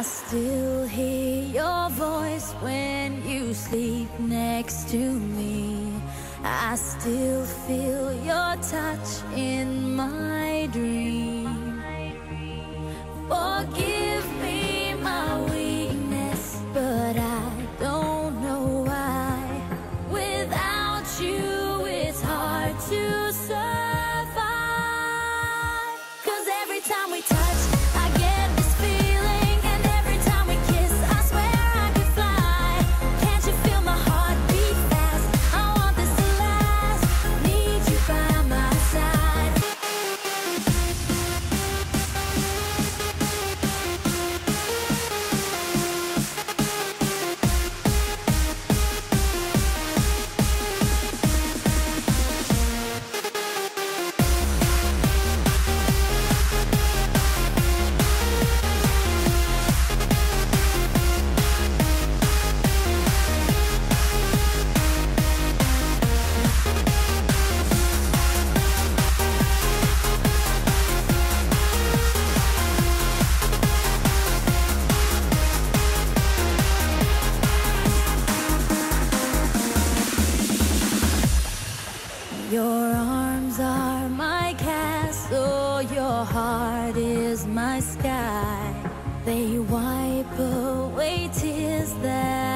I still hear your voice when you sleep next to me. I still feel your touch in my dream. Forgive me my weakness, but I don't know why. Without you, it's hard to survive. 'Cause every time we touch, I get this feeling, and every time we kiss, I swear I could fly. Can't you feel my heart beat fast? I want this to last. Need you by my side. Your arms are my castle, your heart is my sky. They wipe away tears that